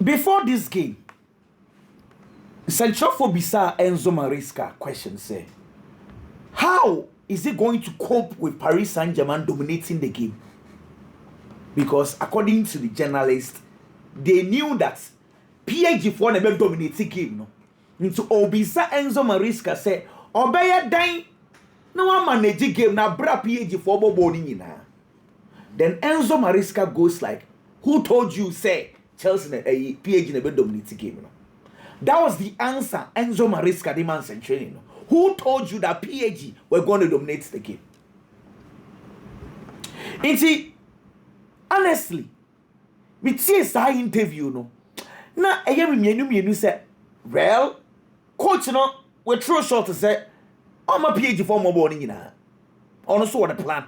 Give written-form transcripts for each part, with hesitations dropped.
Before this game, Central Bisa Enzo Maresca question say, how is he going to cope with Paris Saint-Germain dominating the game? Because according to the journalist, they knew that PSG for never dominate the game. No, into Obisa Enzo Maresca say, Obey dying. No one manage the game now. Bra PSG for boarding in. Then Enzo Maresca goes like, "Who told you say Chelsea PSG never dominate the game?" No? That was the answer. Enzo Maresca the man sent training. No? Who told you that PSG were going to dominate the game? And see, honestly, me see a interview no. Na eye me mienu say, well, coach no we throw short to say, I'm a PSG for more morning na. Also what the plan.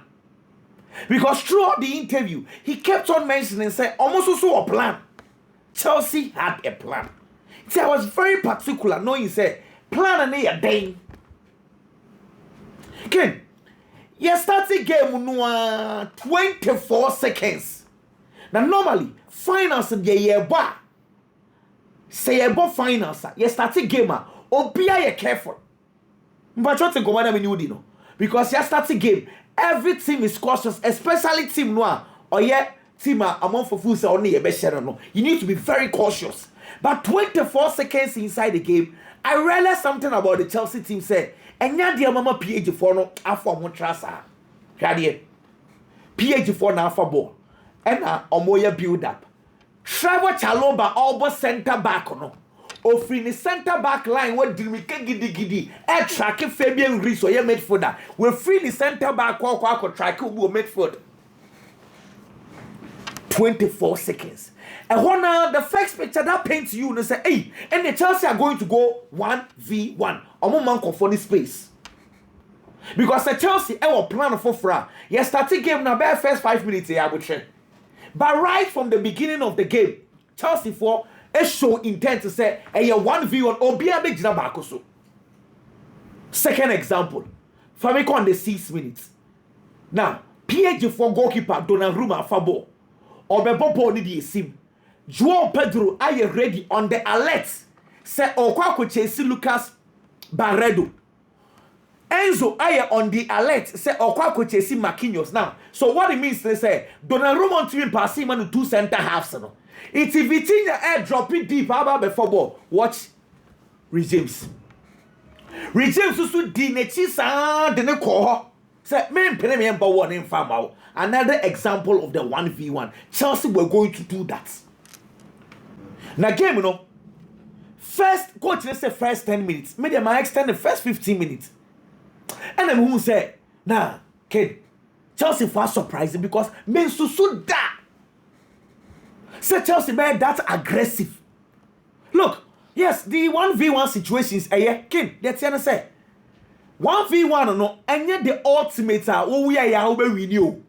Because throughout the interview, he kept on mentioning say almost also a plan. Chelsea had a plan. See, I was very particular knowing say plan and a day. Ken, you start the game no 24 seconds. Now normally finals the year bar. Say about finals, you start the game or be careful. But what go on no? Because you start the game, every team is cautious, especially team noir or team among for fools only a best no. You need to be very cautious. But 24 seconds inside the game, I realized something about the Chelsea team say, and ya dear mama PSG for no after Montrasa. PSG for now for ball. And Omoya build up. Trevor Chalobah almost center back no. Offering the center back line what did we gidi air tracking Fabian Ruiz or your midfielder. We're free the center back walk track who midfield. 24 seconds. And when the first picture that paints you and say, hey, and the Chelsea are going to go 1v1. Man for this space. Because the Chelsea will plan for fra. You start the game now by first 5 minutes I would check. But right from the beginning of the game, Chelsea for a show intent to say, hey, 1v1 or be a big so. Second example, Famiko on the 6 minutes. Now, PSG for goalkeeper Donnarumma Fabo. Or Bebo need the sim. Joao Pedro are you ready on the alert? Say Okwako chase Lucas Barredo. Enzo are on the alert? Say Okwako chase Marquinhos now. So what it means they say Donnarumma to be passing man 2 center halves no. It's if it's in the air drop it deep about before ball. Watch Regimes. Regimes also di nechi sa de ne ko. Say men pene me emba one in farm. Another example of the 1v1. Chelsea were going to do that. Now game, you know, first coach let's say first 10 minutes. Maybe I might extend the first 15 minutes. And then who say, nah, kid, Chelsea for surprising because men so da. Say Chelsea made that aggressive. Look, yes, the 1v1 situations kid, that's what I say. 1v1 no, and yet the ultimate we are win you.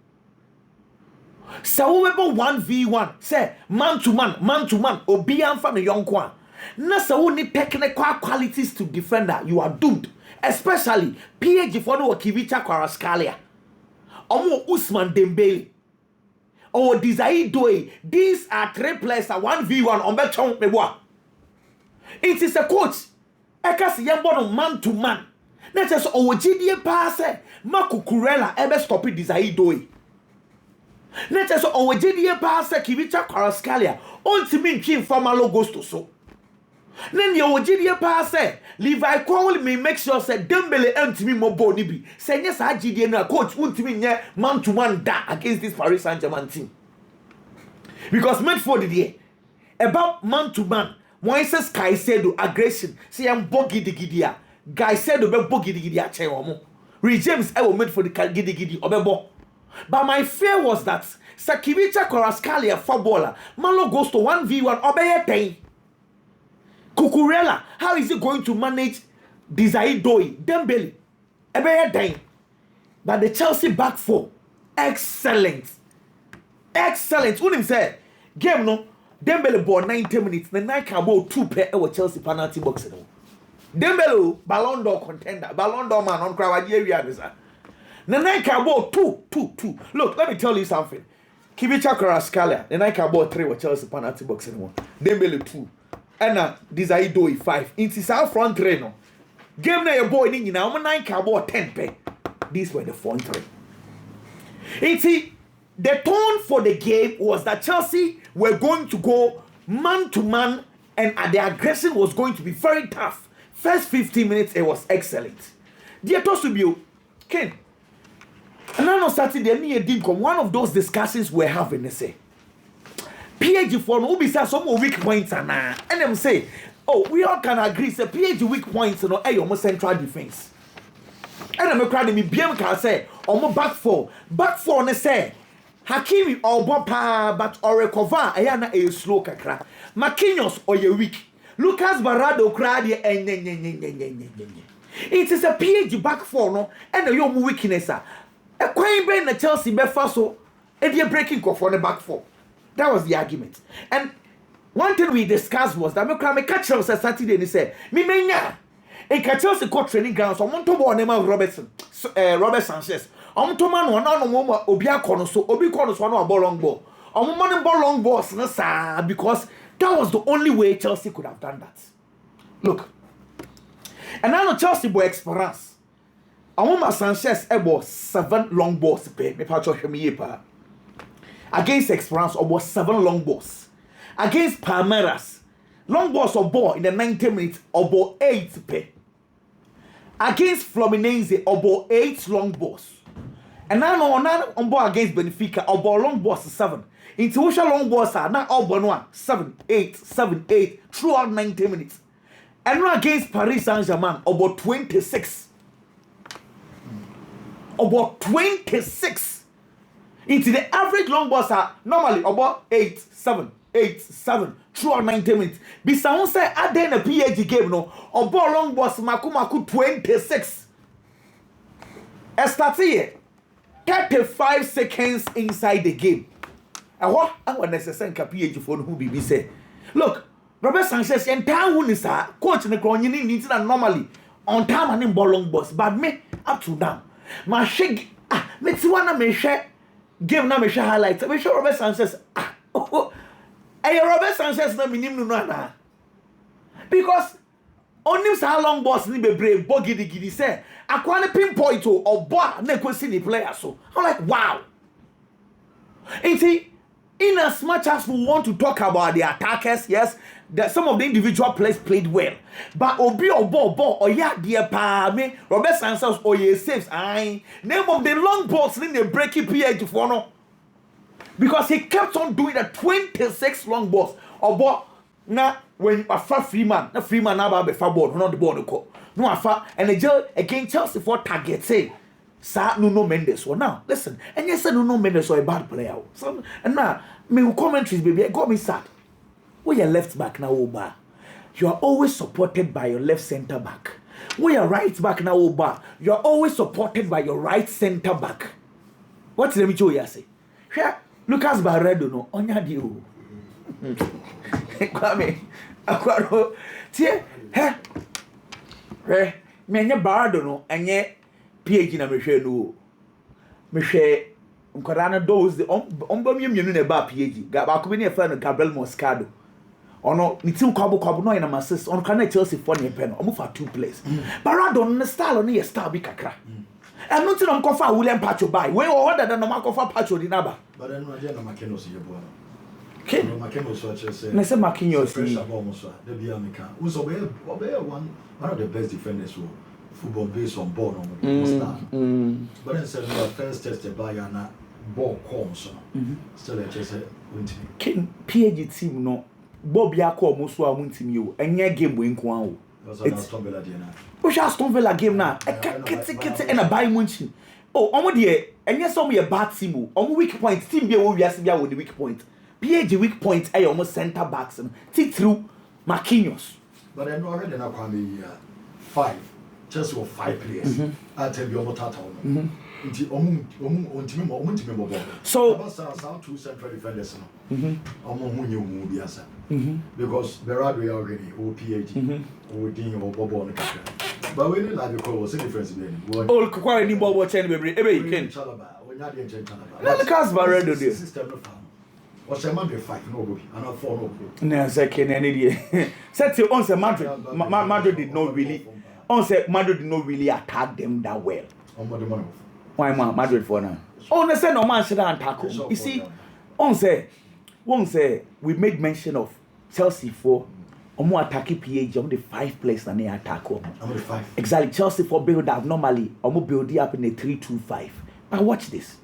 So we 1v1 say man to man obi amfa no yonkwa na so we need technical qualities to defend that you are doomed, especially PSG for no Kivicha Kvaratskhelia omo Ousmane Dembele or Desire Doué. These are 3 players 1v1 on betchon meboa. It is a coach ekas yambo man to man na just owogidie pass Marco Kurela ebe stop Desire Doué. Let us on JDA pass Kivicha Kvaratskhelia on to mean King Famalo goes to so. Then the JDA pass Levi call me make sure said Dembele and to me more bonibi. Say yes, I GDA na coach won't mean man to man da against this Paris Saint-Germain team. Because meant for the day about man to man, one says Caicedo aggression. Say I'm boggy digidia. Guy said about boggy digidia chewomo. Regimes I will made for the gidi obebo. But my fear was that Sakivicha Kvaratskhelia footballer Malo goes to 1v1 obey pain. Cucurella, how is he going to manage Desire Doué, Dembele, obey pain? But the Chelsea back four, excellent. Unim said, game no, Dembele ball 90 minutes, the night can ball 2 pair our Chelsea penalty box. Dembele, Ballon d'Or contender, Ballon d'Or man on Cravadia. Nanai Cabo 2. Look, let me tell you something. Kivicha Kvaratskhelia, the night about 3 with Chelsea penalty box anymore. Dembele 2. And Desire Doe 5. It's our front 3 no. Game na your boy in now 9 about 10 pay. These were the front 3. It's the tone for the game was that Chelsea were going to go man to man and the aggression was going to be very tough. First 15 minutes, it was excellent. The Atosubio, Ken. And then on Saturday, me and Dinko, one of those discussions we're having, they say, PAG for no be some more weak points and them say, oh, we all can agree, say PAG weak points and almost central defense. And I'm crying me, BM can say, almost back four, they say. Hakimi or Bopa, but or recover, ayana a slow kakra. Marquinhos or ye weak. Lucas Barado cried and it is a PAG back four, no, and a young weakness. A quaint brain the Chelsea befaso, and you're breaking off on the back four. That was the argument. And one thing we discussed was that me catch us Saturday and he said, me menya. A Chelsea court training grounds, I want to born name of Robert Sanchez. I'm to man one on one Obia corner, so Obi corners one or ball long ball. I'm running ball long balls, because that was the only way Chelsea could have done that. Look, and now Chelsea boy experience. I want my Sanchez about 7 long balls pay me patch me against experience about 7 long balls against Palmeiras long balls or ball in the 90 minutes about 8 pay against Fluminense about 8 long balls. And now on board against Benfica, about long balls 7. Intuition long balls are now all 1, 7, 8, 7, 8 throughout 90 minutes. And now against Paris Saint-Germain, about 26. About 26. Into the average long balls are normally about 8, 7, 8, 7 throughout 90 minutes. Bisa say at the end of PAG game no, about long balls maku 26. Estati 35 seconds inside the game. And what I want to say PAG for who be say. Look, Robert Sanchez entire who is coach in the crown you need to normally on time and in ball long balls, but me up to now. My shake me ti wanna me share game na me share highlights. Me share Robert Sanchez. Robert Sanchez na minim no na. Because only how long boss ni be brave gidi say akwane pinpoint or bar na kwesi the player so. I'm like wow. In as much as we want to talk about the attackers, yes, that some of the individual players played well. But Obi or ball or yeah, dear pa me, Robert Sanchez or ye saves name of the long balls in the breaking PAG for no. Because he kept on doing the 26 long balls or ball now when a free man now be far ball, not the ball no afa and the jail against Chelsea for target say. Sa Nuno Mendes. So now, listen, and yes, Nuno Mendes was a bad player. So, and now, me commentaries, baby, it got me sad. When you're left back now, Oba, you are always supported by your left centre back. When you're right back now, Oba, you are always supported by your right centre back. What's the show you say? Here, Lucas Barredo, no, onya dio. Kwame, akwaro, tie, me anya Barredo no, anya PAG na me hwe no me hwe nkwara na those the ombam yemienu na ba PAG ba ko bi na fa no Gabriel Moscado ono ni tim kwabo no na masses on kana Chelsea for ne pe no omo fa 2 players Barado no style no ye style bi kakra and no tin on kofa William Pacho buy when order da no makofa Pacho di naba but then no na Marquinhos ye bo okay no Marquinhos so say na say Marquinhos pressure bomb so the be America who so be one of the best defenders who football based on ball on but then said the first test the Bayana ball comes still I just said King PAG team no Bob Yako Musu amuntim you enye game we nko an it's Aston Villa dey na o sha Aston Villa game na kete na buy munchi oh omo de enye some ye bad team o omo weak point team be wo wiase bia wo the weak point PAG weak point e omo center backs tick through Marquinhos but I know already na kwame 5 just for 5 players. I tell you about that one. So, about 2 central defenders. Because Berardo already, or PAG, or Dean or Bobo on the But we didn't like the call, what's the difference in all quite any Bobo chain, baby. You can. Lucas Barredo there. System no farm. Or say Madrid 5 no go. And 4 no go. No, second any day. Said on say Madrid did not really. On say Madrid did not really attack them that well. Why Madrid for now? On say no man should attack. You see, on say we made mention of Chelsea for omo attack PH on the 5 place and they attack omo. The 5. Exactly. Chelsea for build up normally omo build it up in a 3-2-5. But watch this.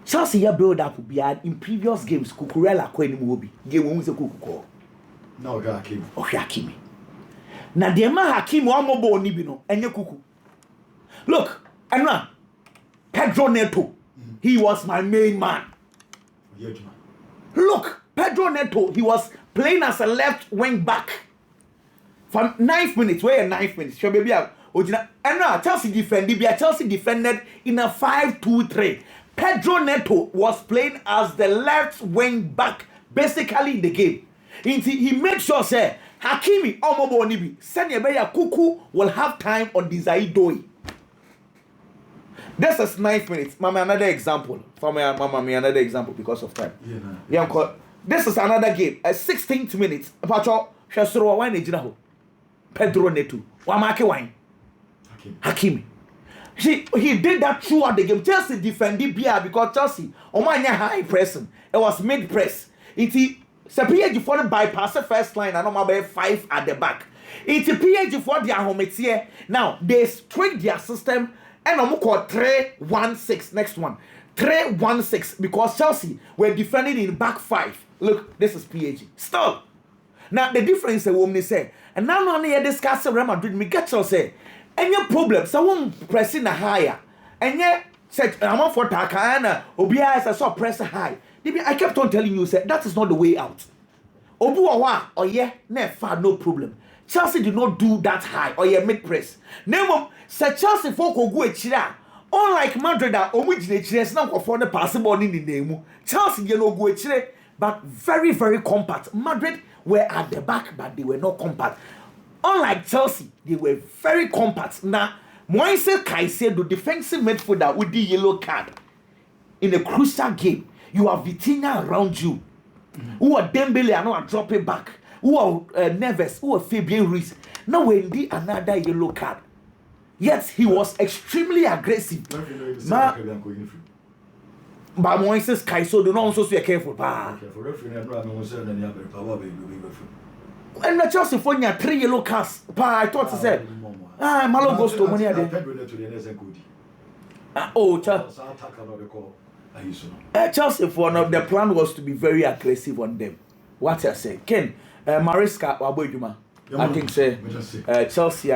Chelsea ya build up be in previous games Kukurela ko enimu obi. Game we say Kukuko. Now Hakimi. Okay, Hakimi. Na the man Hakimi omo bo ni bi no enye Kuku. Look, Anna Pedro Neto. He was my main man. Look, Pedro Neto, he was playing as a left wing back. From 9 minutes, where 9 minutes? Sure, baby. And now Chelsea defended in a 5-2-3. Pedro Neto was playing as the left wing back, basically in the game. He made sure, say, Hakimi, Omobo Nibi, Senyebeya Kuku will have time on Desai Doi. This is 9 minutes. Mama, another example. Another example because of time. This is another game. At 16th minutes. Pacho, Shasuro, wine ejinaho. Pedro Neto. Wamake wine. Hakimi. He did that throughout the game. Chelsea defended Bia because Chelsea, Omanya high pressing. It was mid press. It PH for the bypass the first line and about 5 at the back. It's PH for their home here. Now they tweak their system and I'm call 3-1-6. Next one. 3-1-6 because Chelsea were defending in back 5. Look, this is PH. Stop. Now the difference is what they say. And now on here discuss Real Madrid. Me get you say. Any problem? Someone pressing a higher. And yet said I'm for Takana. Obia is a press high. I kept on telling you say that is not the way out. Obuawa or yeah, no problem. Chelsea did not do that high or yeah mid press. Name say Chelsea folk go echira. Unlike Madrid that omujine chire na for the possible in the name. Chelsea you no go echire but very very compact. Madrid were at the back but they were not compact. Unlike Chelsea, they were very compact. Now, Moise Caicedo, defensive midfielder with the yellow card in a crucial game. You have Vitinha around you. Who are Dembele and now drop it back. Who are Neves, who are Fabian Ruiz. Now we need another yellow card. Yet he was extremely aggressive. But Moise Caicedo do not also be careful. And the Chelsea for 3 yellow cards. I thought he said, Malo goes to money. Chelsea for now, the plan was to be very aggressive on them. What I say, Ken, Maresca, Waboyuma. I think say Chelsea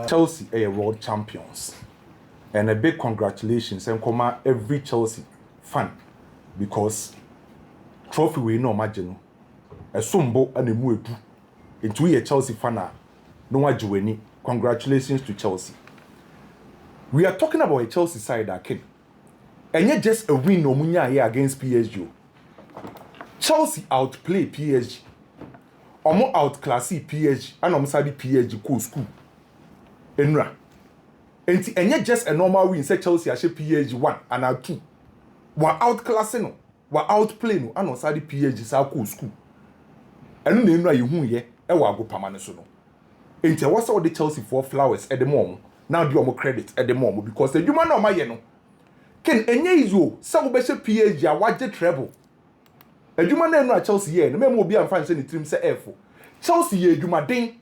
Chelsea are world champions. And a big congratulations and come every Chelsea fan because trophy we know imagine a sumbo and a muetu. Into a Chelsea fan, no one joining. Congratulations to Chelsea. We are talking about a Chelsea side, Ken. And yet just a win no munya here against PSG. Chelsea outplay PSG. Omo outclassy PSG and omsadi PSG cool school. Enra. And yet just a normal win say Chelsea ashe PSG 1 and 2. Wa outclassing no, wa outplay no and omsadi PSG sa cool school. Enu na enra yehu ye e wa go pamane so no. Enti what's all the Chelsea for flowers at the mom. Now do omo credit at the mom because the human no ma ye no. Ken enye izo sa wo be she PSG a waje treble. Adwuma na enu a Chelsea ye no memo obi amfa nse ni trim se efo. Chelsea ye adwuma den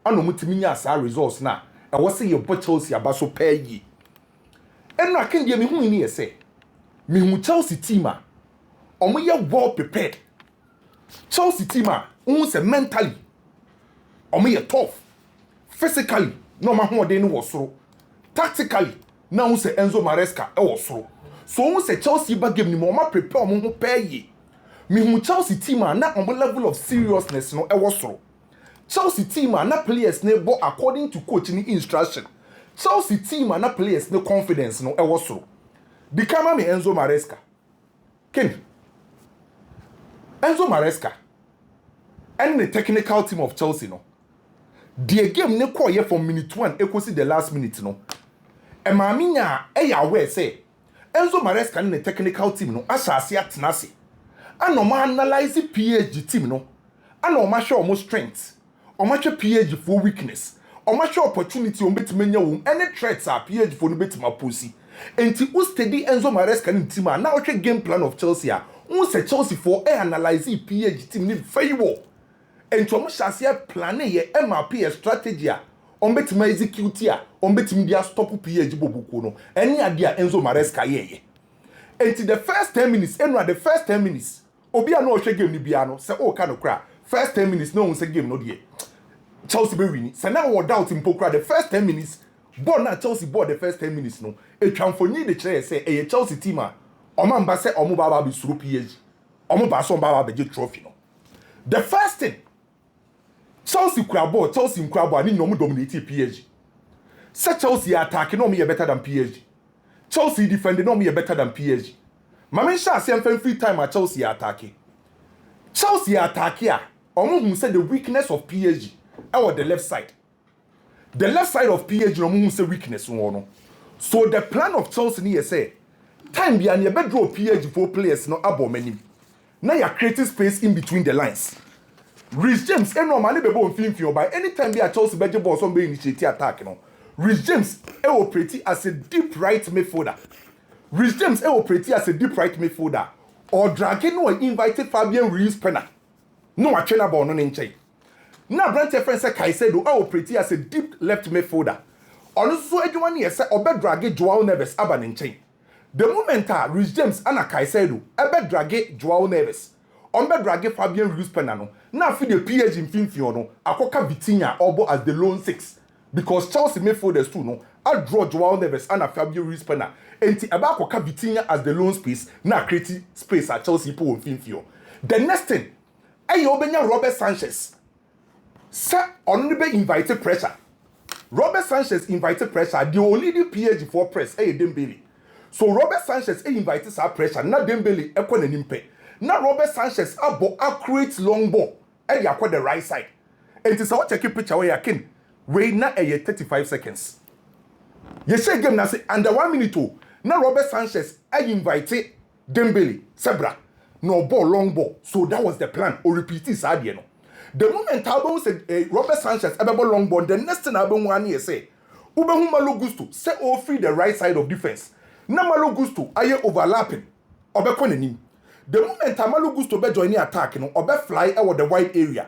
ano mutimi nya sa results na e wo se ye bo Chelsea abaso pay yi. Enu a ken die me hu ni ye se. Me hu Chelsea team a omo ye well prepared. Chelsea team a se mentally omo ye tough. Physically no ma ho den wo soro. Tactically na se Enzo Maresca e wo soro. So se Chelsea ba game ni mo ma prepare omo ho pay yi. Me hu Chelsea team na on level of seriousness no e wo soro. Chelsea team na players na bo according to coach ni instruction. Chelsea team na players na confidence no e wo soro. Di kama me Enzo Maresca. Ken Enzo Maresca and the technical team of Chelsea no. The game ne call from minute 1 equals the last minute no. E ma minya e ya we say Enzo Maresca ne technical team no asase atenase ana ma analyze PSG team no ana ma hwe omo strength omo hwe PSG for weakness omo hwe opportunity o betimanya wo any threats a PSG for no betima posi enti u steady Enzo Maresca ne team na o hwe game plan of Chelsea a un se Chelsea for analyze PSG team ni very well enti omo hase plan ye MRP strategy a on betima execute a on betima dia stop PSG bobuko no eni ade a Enzo Maresca ye enti the first 10 minutes the first 10 minutes obi a no hwe game ni bia no se o ka no kra first 10 minutes no say game no dey Chelsea be win se na wo doubt in pokra the first 10 minutes ball na Chelsea ball the first 10 minutes no e twamfoni de kire say e Chelsea team a omo mba say omo baba be suru PSG omo ba so baba be trophy no the first thing Chelsea kura ball ni no dominate PSG say Chelsea attack no me better than PSG Chelsea defend no me better than PSG mama sha say free time at Chelsea attack a omo hu say the weakness of PSG or the left side of PSG no hu say weakness no so the plan of Chelsea ni say time bia na be draw PSG for players no abomani na ya create space in between the lines Rhys James normally be born fin by anytime bia Chelsea be ball some be initiate attack no Rhys James operate as a deep right midfielder or dragging no invited Fabian Ruiz Pena no a trainer ball no nche na branch friend say Caicedo operate as a deep left midfielder ono so adwuma ne say obe drag Joao Neves aba nche the moment Rhys James and Caicedo ebe drag Joao Neves on be drag Fabian Ruiz Pena no na fi the PSG in finfio no akoka Vitinha obo as the lone six because Chelsea midfielders too no I draw Joao Neves and Fabio Ruiz Pena enti aba akoka Vitinha as the lone space na create space at Chelsea po finfio the next thing ayi obenya Robert Sanchez say on be invited pressure Robert Sanchez invited pressure the only the PSG for press Dembele so Robert Sanchez invited sa pressure na Dembele ekọ nanim pe na Robert Sanchez abo accurate long ball e dey akọ the right side enti say what check picture where yakin we na 35 seconds you say game na say under 1 minute na Robert Sanchez invited Dembele Sebra no ball long ball so that was the plan or repeat this idea no the moment Alba said Robert Sanchez ball long ball the next thing Alba one year say Ubehu Malo Gusto say free the right side of defense na Malo Gusto aye overlapping obekọ nanim the moment Malo Gusto be join attack no obe fly over the wide area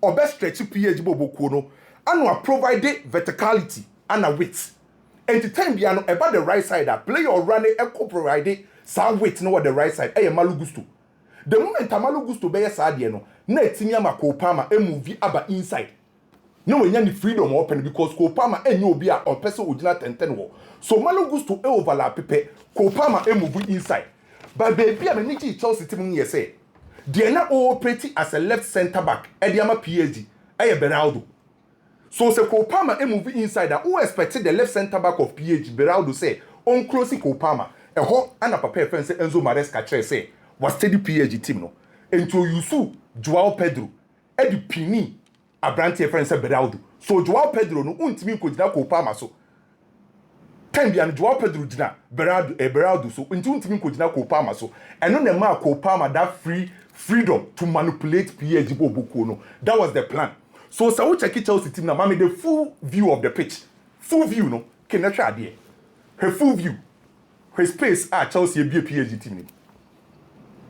obe stretch PSG bobokuo no and provide verticality and a width and the time bia no about the right side a player or running echo provide some width no the right side Malo Gusto the moment Malo Gusto be sadie no na etimi ama Kopama move aba inside no we nya the freedom open because Kopama enye obi a on person ogina 10-10 wo so Malo Gusto overlap pepe Kopama move inside but baby am ni Chelsea team here say they na operate as a left center back Ediama PSG Beraldo so say Kopama move inside who expected the left center back of PSG Beraldo say on close Kopama ho ana papa friend say Enzo Maresca try say was steady PSG team no into Yusu Joao Pedro edi pini abrante friend say Beraldo so Joao Pedro no untimi ko gina Kopama so time bia no Joao Pedro gina Beraldo so untimi ko gina Kopama so eno na ma Kopama that freedom to manipulate PSG bobuko no that was the plan so we check Chelsea team na mama the full view of the pitch full view no can na try there her full view her space Chelsea be PSG team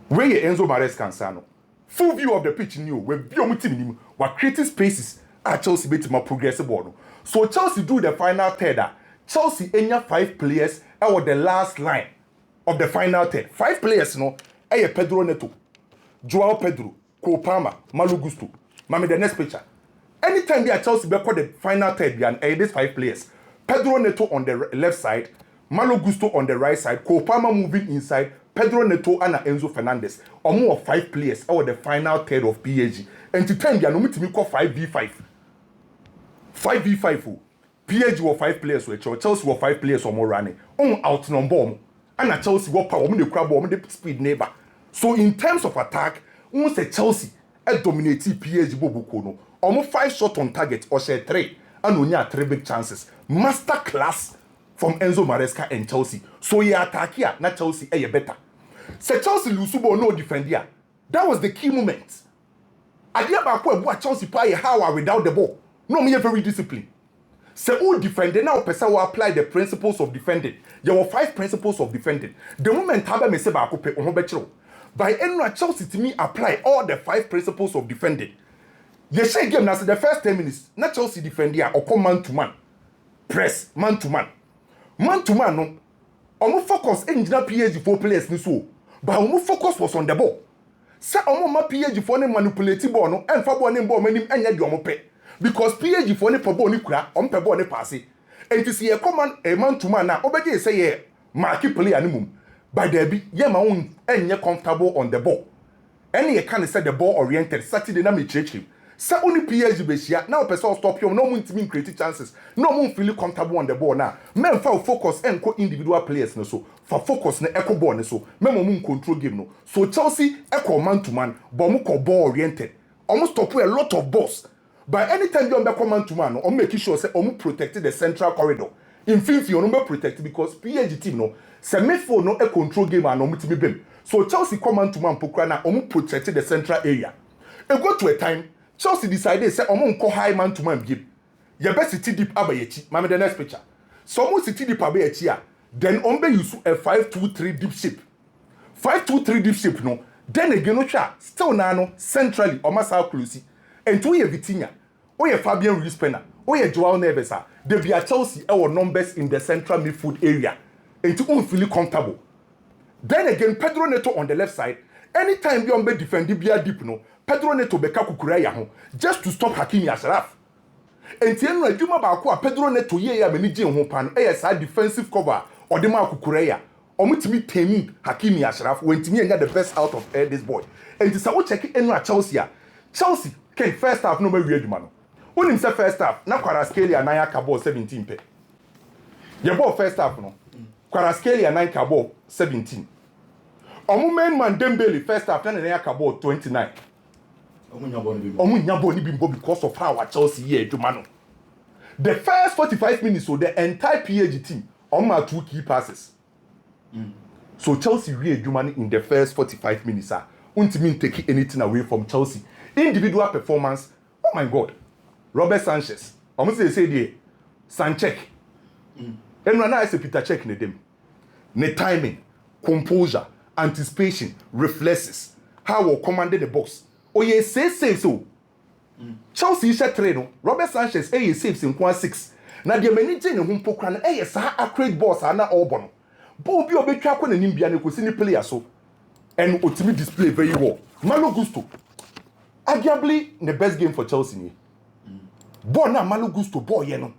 where Enzo Maresca Cansano full view of the pitch new we be omu team nim we creating spaces Chelsea bet ma progressive ball no so Chelsea do the final third Chelsea enya 5 players over the last line of the final third 5 players no Pedro Neto Joao Pedro Kopama Malo Gusto mama the next picture anytime they Chelsea be call the final third and these 5 players Pedro Neto on the left side Malo Gusto on the right side Kopama moving inside Pedro Neto and Enzo Fernandez or more 5 players over the final third of PSG and to time they no meet me call 5v5 PSG were 5 players with Chelsea were 5 players or more running on out number and Chelsea were power the crab the speed neighbor so in terms of attack once Chelsea dominate PSG bobuko no almost 5 shot on target or share 3 and only 3 big chances master class from Enzo Maresca and Chelsea. So he attack here, not Chelsea, better. So Chelsea lose ball, no defend here. That was the key moment. Idea back where Chelsea play how without the ball. No, me very disciplined. So who defended now person will apply the principles of defending. There were 5 principles of defending. The moment Taba me say back on by any Chelsea to me apply all the 5 principles of defending. You say game now the first 10 minutes, not Chelsea defend here or come man to man. Press man to man. Man to man no. Omo focus engineer PSG 4 players ni so. But omo focus was on the ball. Say omo ma PSG for ne manipulate ball no emfa ball ne ball manim enya di omo pe because PSG for ne pa ball ni kura omo pe ball ne pass enti see e come man to man na obeje say ye mark player ni mum by there be ye ma won enya comfortable on the ball any ye can say the ball oriented Saturday na me church say only PSG be shia now person stop you no mun timi create chances no mun feel comfortable on the ball now men fa focus enko individual players no so for focus na echo ball ne so men mun control game no so Chelsea echo man to man but mu ko ball oriented almost stop a lot of balls by anytime you be man to man no make sure say omu protect the central corridor in finfi on be protect because PSG team no say midfield no e control game and omu timi bem so Chelsea come man to man pokra na omu protect the central area e go to a time Chelsea decided say omo nko high man to man game. Ye be city deep abayechi. Mame the next picture. So omo city deep abayechi a then ombe use a 5-2-3 deep shape. 5-2-3 deep shape no. Then again no twa still na no centrally omo sa close. And to ye Vitinha. O ye Fabian Ruiz-Pena. O ye Joao Neves a. They be a Chelsea our numbers in the central midfield area. And to feel comfortable. Then again Pedro Neto on the left side. Anytime you ombe defend bia deep no. Pedro Neto beka kukuraya ho just to stop Hakimi Ashraf. Enti enu adwuma ba ko a Pedro Neto ye ya mani gye ho pan sa defensive cover or the ma kukuraya. Omutimi temi Hakimi Ashraf wentimi enya the best out of this boy. Enti sa wo check enu a Chelsea a. Chelsea can first half no ma wi adwuma no. Onim say first half na Kvaratskhelia 9 ka ball 17 pe. Ye ball first half no. Kvaratskhelia 9 ka ball 17. Omu main man Dembele first half na 9 ka ball 29. Omunyabo ni bimbo because of how Chelsea here Jumano. The first 45 minutes so the entire PSG team on 2 key passes. So Chelsea really Jumani in the first 45 minutes mean take anything away from Chelsea. Individual performance, oh my god. Robert Sanchez. Almost say there Sanchez. And when I say Peter Cech ne dem. Ne timing, composure, anticipation, reflexes. How we commanded the box. Oh ye say so. Chelsea is a trainer. Robert Sanchez saves in 6. Na the manager ne ho pokra na sa accurate balls na all ball bi obetwa kwa nanim bia ne kosi ni player so. And ultimate display very well. Malo Gusto. Arguably the best game for Chelsea ni. Ball na Malo Gusto ball ye no.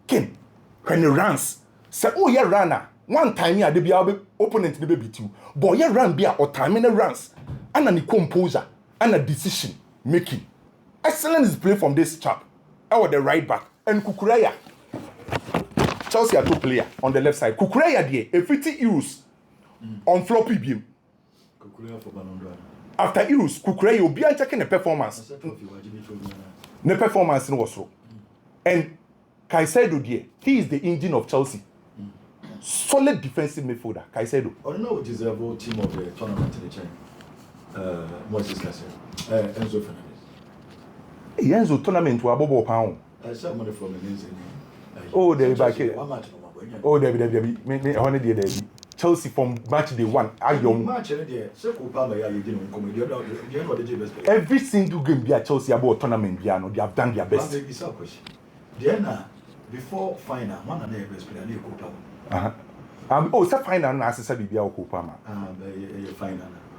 Ken when he runs. Say oh ye runner. One time here dey bia opponent ne be beat you. Ball ye run bia or time ne runs. And ni composure. And a decision making. Excellent display from this chap. Or the right back. And Kukureya. Chelsea are 2 players on the left side. Kukureya there, a 50 euros on floppy beam. Kukureya for Banondra. After euros, Kukureya will be checking the performance. The performance was so. And Caicedo there, he is the engine of Chelsea. Solid defensive midfielder, Caicedo. I don't know which is the whole team of the tournament in the China. Moses Cassel, Enzo Fernandez. Enzo tournament wa bobo pound. Some money from the Oh, they back here. Oh, me honey there. Chelsea from match day 1. Match there. Every single game be at Chelsea about tournament they have done their best. Before final, one of the best player they oh, it's a final na asesa bibia okopa ma.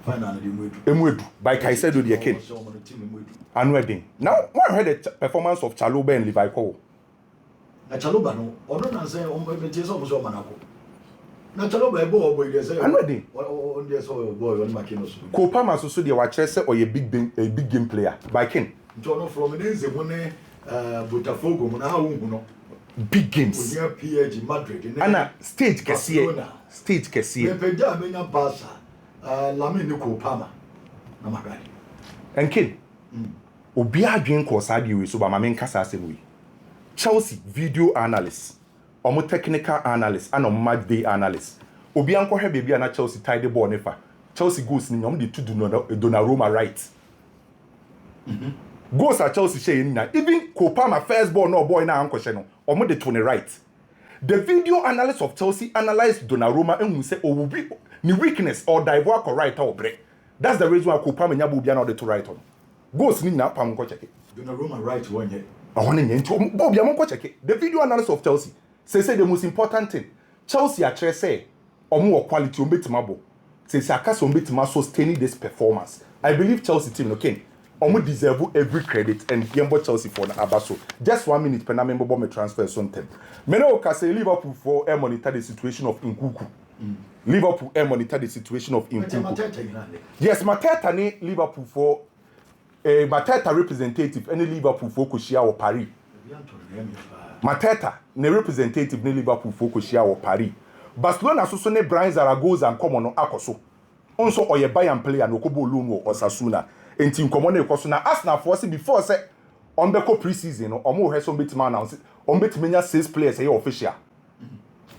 Final Emwedu by Caicedo the king. Anwedin. Now, one heard the performance of Chalobah and Levi. Na Chalobah no, ono na say on be tie so mo so manako. Na Chalobah e boy dey say. Anwedin. On dey so boy on makino so. Kopa ma so dey wa kire say or a big game player by king. Nto no from the nzemu ne Botafogo mo na ha wu no. Big games. Onya PSG Madrid. Ana stage kesiye. Stage kesiye. Mepeja amenya Barca. Lamine Kopa na magari. And king. Obi adwen ko sa de we so ba ma men kasa asem we. Chelsea video analyst omo technical analyst and omo match day analyst obi anko hwe baby na Chelsea tie the ball nefa Chelsea goals ni omo dey to Donnarumma right goals at Chelsea shey ni na even Kopama first ball no boy na anko hwe no omo dey to the right. The video analyst of Chelsea analyzed Donnarumma and who say oh will be ni weakness or dive or right or break. That's the reason why Kopama nyabu bia na dey to right on goals ni na pam ko check it Donnarumma right one here. I want to Bob Yamonko check it. The video analysis of Chelsea say the most important thing. Chelsea actually say more quality on betimabo. Say Sakas on betima sustaining this performance. I believe Chelsea team okay. Omo deserve every credit and Gambo Chelsea for Abaso. Just 1 minute per member bomb transfer something. Meno can say Liverpool for monitor the situation of Nkuku. Liverpool monitor the situation of Nkuku. Yes, Mateta ni Liverpool for Mateta representative any Liverpool for Koshia or Paris. Mateta ne representative ni Liverpool for Koshia or Paris. Barcelona so ne Brian Zaragoza and common no akoso. Also or ye buy and player no kobo loan or Osasuna. Enti nkomo na ekoso na Arsenal force before say on beko preseason no omo he so betima announce on betimenya 6 players here official.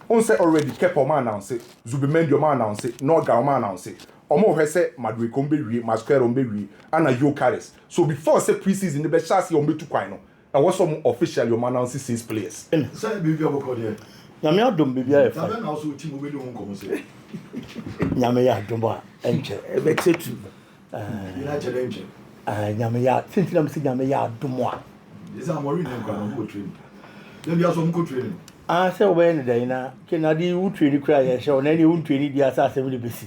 On say already kept o man announce Zubimendi o man announce Norga o man announce omo he say Madrid ko mbewie Masquero mbewie ana Yokares. So before say preseason the be chance o metu kwan no e was some official o man announce 6 players. Say be aboko there. Nyame adom bibia e fa. Na na so team we do nkomo say. Nyame ya adom a enche e be tetu. United engine. Nyame ya sentinam si nyame ya adom a. Is am worry name kwa no training. Dem bia so mko training. Say we ne dey na kenadi wu training kra ya she na ne wu training dia sa asem le besi.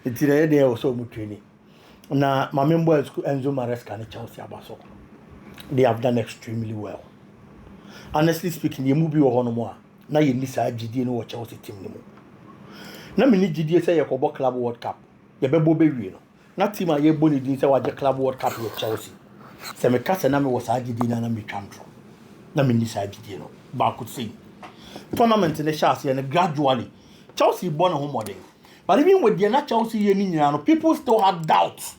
Enti na dey so mu training. Na Mamembo Enzo Maresca ne Chelsea abaso. They have done extremely well. Honestly speaking, ye mu bi wo hono mo a na ye ni sa gidie no wo Chelsea team ni mu. Na me ni gidie say ye kobo Club World Cup. Ye bebo be wi no. Na team a ye boni din say waje Club World Cup ye Chelsea. Se me kase na me wo sa gidie na me twantro. Na me ni sa gidie no. Ba could say tournament in the chance and gradually Chelsea born a home model. But even with the not Chelsea year, people still had doubts.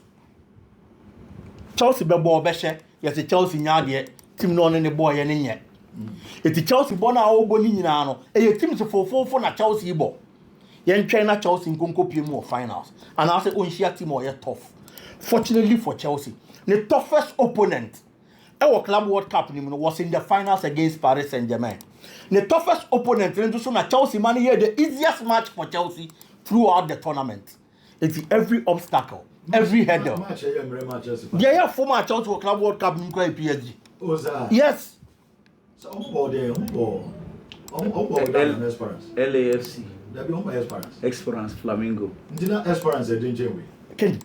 Chelsea be ball beshe, yes, the Chelsea nyadie, team non any boy any yet. It's the Chelsea born a old bonino, and your team to for na Chelsea ball. Yen China Chelsea in Gonko PMO finals, and I say on share team or tough. Fortunately for Chelsea, the toughest opponent. Our Club World Cup was in the finals against Paris Saint-Germain. The toughest opponent, Chelsea man here, the easiest match for Chelsea throughout the tournament. It's every obstacle, every header. Yeah, former Chelsea Club World Cup in PSG. Yes. So LAFC. Esperance Flamingo. Esperance Ken,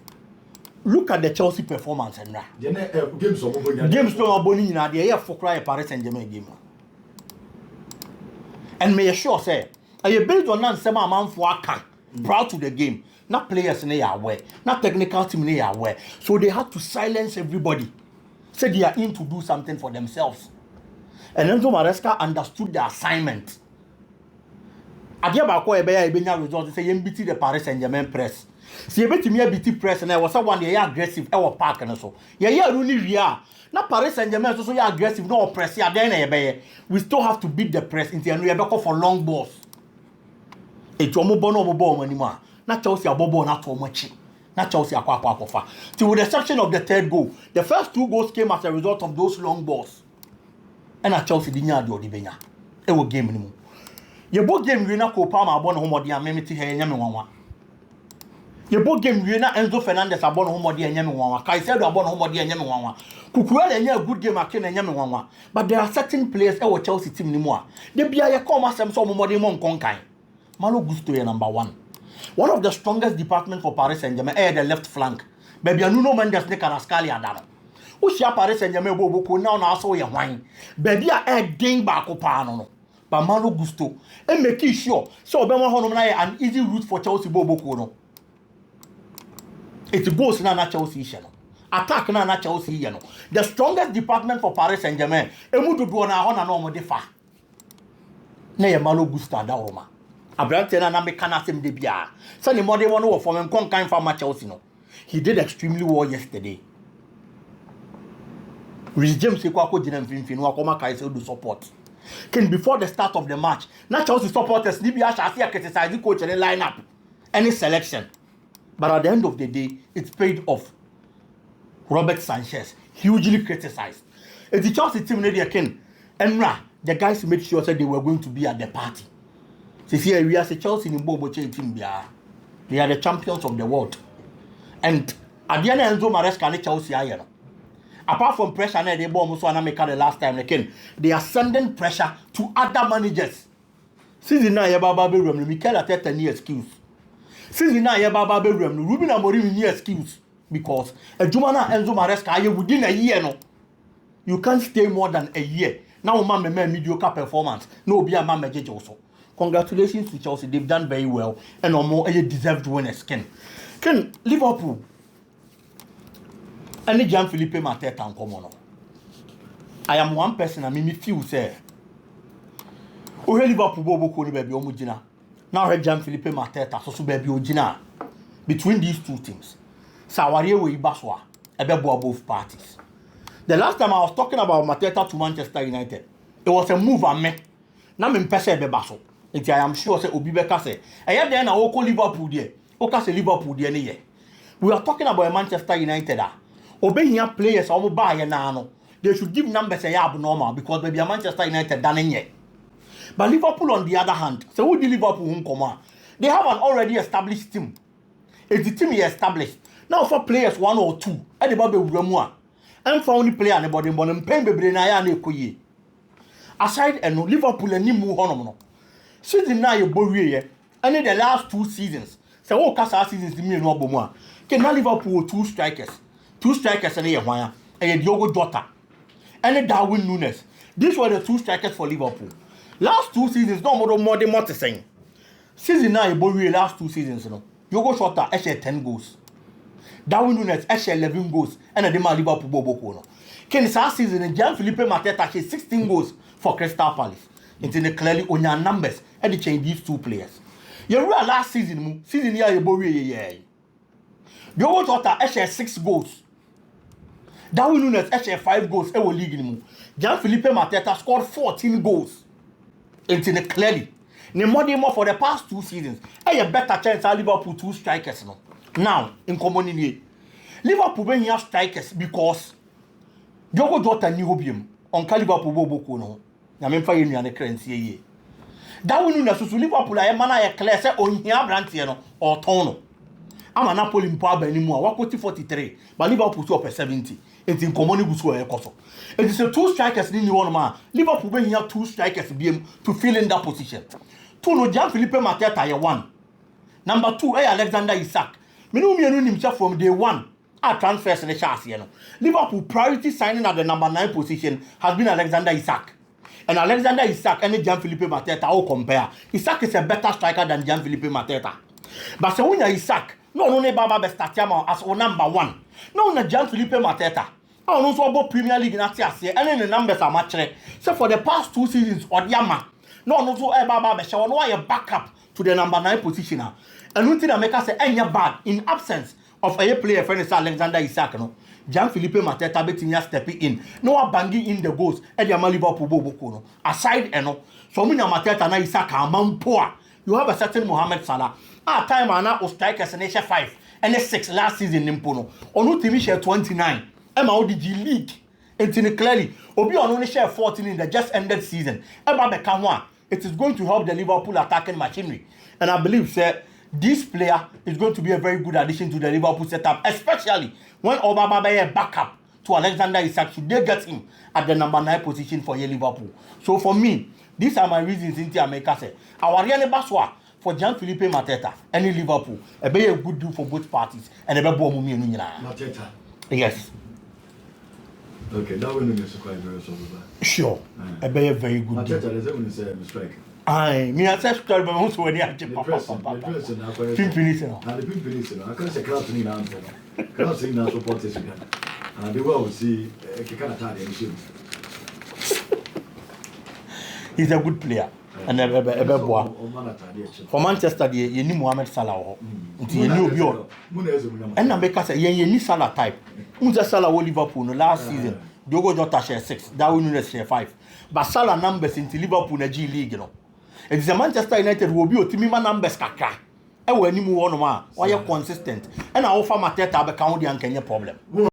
look at the Chelsea performance and now. Games no boni na dey here for cry Paris Saint-Germain game. And may sure say, I based on nan sema amanfo aka proud to the game. Not players they are aware, not technical team they are aware. So they had to silence everybody. Say they are in to do something for themselves. And Enzo Maresca understood the assignment. Adia ba ko ebeya ebenya results say yem beat the Paris Saint-Germain press. See you bet me BT press and I was one day aggressive our park and so. Yeah, really real. Now Paris Saint-Germain so aggressive, no press here then we still have to beat the press into and we are back for long balls. It's almost bono ball anymore. Not Chelsea a bobo not too much. Not Chelsea a kwa. So with the exception of the third goal, the first 2 goals came as a result of those long balls. And at Chelsea didn't have the Odibenya. It was game anymore. Your both game winner Kopama abon homo dia memeti he nyame wanwa. Your both game winner Enzo Fernandez abon homo dia nyame wanwa. Kaisedo abon homo dia nyame wanwa. Kukuele enya good game akene nyame wanwa. But there are certain players e wo Chelsea team ni mu a. De bia ye come asem so homo de mon konkan. Malo Gusto ye number 1. One of the strongest department for Paris Saint-Germain is the left flank. Baby Nuno Mendes ne Carrascal adano. Who share Paris Saint-Germain bobo now na so ye hwan. Baby a ding ba ko pa no. But Malo Gusto and make sure so Obama Honom an easy route for Chelsea bobo no. It goes na Chelsea no. Attack na Chelsea no. The strongest department for Paris Saint-Germain emudu do na ho na no mo defa. Na ye Malo Gusto da Roma. Abrante na me kana sem de bia. Say the modern one wo for me konkan for Chelsea no. He did extremely well yesterday. Rhys James ko akogina mfimfini wa koma kai say do support. Ken before the start of the match, na Chelsea supporters ni bi a criticize the coach and the lineup, any selection. But at the end of the day, it's paid off. Robert Sanchez, hugely criticized. If the Chelsea team needed Ken, Enra, the guys made sure that they were going to be at the party. So here we are, Chelsea in Bobo team. They are the champions of the world. And at the end of Enzo Maresca and Chelsea are. Apart from pressure, they bomb so America the last time again. They are sending pressure to other managers. Season now, Yababa Berum, Mikel Arteta any excuse. Season now, Yababa Berum, Ruben Amorim any excuse because a Jumana Enzo Maresca within a year no. You can't stay more than a year. Now, man, mediocre performance. No, be a man, major also. Congratulations to Chelsea. They've done very well and no more deserved winners. Ken Liverpool. Any Gianfilippo Mateta and come on. I am one person. I mean, me feel say. Oh, Liverpool bobo ko ni baby omujina. Now, Gianfilippo Mateta so baby ojina. Between these two teams, Sawari we Baswa. Ebebo both parties. The last time I was talking about Mateta to Manchester United, it was a move I made. Now me mpese bebaso. Enti I am sure say Obi Beka say, "Eya dey na oko Liverpool there. Oka say Liverpool there ne ye." We are talking about Manchester United. Obey players or buy na they should give numbers abnormal because maybe a Manchester United done yet. But Liverpool on the other hand, so who the Liverpool won't come? They have an already established team. If the team is established, now for players 1 or 2, at the Baby Ramua, and for only player anybody but paying baby na ya na ekoye. Aside and Liverpool and Nimu Honomo. Season now you bury and in the last 2 seasons. So all Casa seasons the me no bomwa. Can now Liverpool 2 strikers. 2 strikers and a Diogo Jota and a Darwin Nunes. These were the 2 strikers for Liverpool. Last 2 seasons, no more than what saying. Season now, you last 2 seasons, Diogo Jota actually 10 goals. Darwin Nunes actually 11 goals, and a Dema Liverpool Bobo. Ken last season, Gianfilippo Mateta actually 16 goals for Crystal Palace. It's clearly on your numbers, and they change these 2 players. You realize last season here, you bury Diogo Jota actually 6 goals. Darwin Nunes actually 5 goals in the league. Gianfilippo Mateta scored 14 goals. Into clearly. More for the past 2 seasons. A better chance at Liverpool 2 strikers no. Now, in common Liverpool when have strikers because Diogo Jota ni hobium on Liverpool bobo no. Na memfa ye nuane currency ye. Darwin Nunes so Liverpool a man a clear say on hia brand no or ton no. Ama Napoli mpo aba ni mu a wakoti 43 but Liverpool so up 70. It's in common busu e koso. It is a 2 strikers ni one man. Liverpool when have 2 strikers BM to fill in that position. 2 no Gianfilippo Mateta ye 1. Number 2 Alexander Isak. Me no mienu nimcha from day 1. Our transfers in the chance no. Liverpool priority signing at the number 9 position has been Alexander Isak. And Alexander Isak and Gianfilippo Mateta all compare. Isak is a better striker than Gianfilippo Mateta. But so when Isak no Baba Bestatiama as number 1. No Gianfilippo Mateta. I don't know about Premier League in Asia and the numbers are much. So for the past 2 seasons or Yama. No Baba Beshaw no a backup to the number 9 position. And one thing that make us say any bad in absence of a player friend Alexander Isak no. Gianfilippo Mateta betting stepping in. No banging in the goals and the Liverpool Bobo no. Aside eno. So many Mateta na Isak amount poor. You have a certain Mohamed Salah. At time ana o strikers in 5 and 6 last season in Pono. Onu team share 29. Emma ODG League. And clearly, Obi only share 14 in the just ended season. Emma Bekamwa. It is going to help the Liverpool attacking machinery. And I believe sir, this player is going to be a very good addition to the Liverpool setup, especially when Obama Baye backup to Alexander Isak. Should they get him at the number 9 position for Liverpool? So for me, these are my reasons in America. Say, our really baswa for Gianfilippo Mateta and Liverpool. A very good deal for both parties and a very good move. Mateta. Yes. Okay, that one is quite very solid. Sure. A very good deal. Mateta is even say strike. Aye, me I said strike, but also when you have to Pimpinison. And the Pimpinison. I can't say crowd to me now. Crowd saying now support this again. And they will see a kind of Italian issue. He's a good player. And a boy. For Manchester, you need Mohamed Salah. You knew and I make us say, you need Salah type. Who's a Salah Liverpool last season? Diogo Jota share 6, Darwin Nunes share 5. But Salah numbers into Liverpool na G League, you know. It's a Manchester United will be Otimima numbers kakra. E we ni mu one ma, why consistent. And I offer Mateta be count the Kenya problem.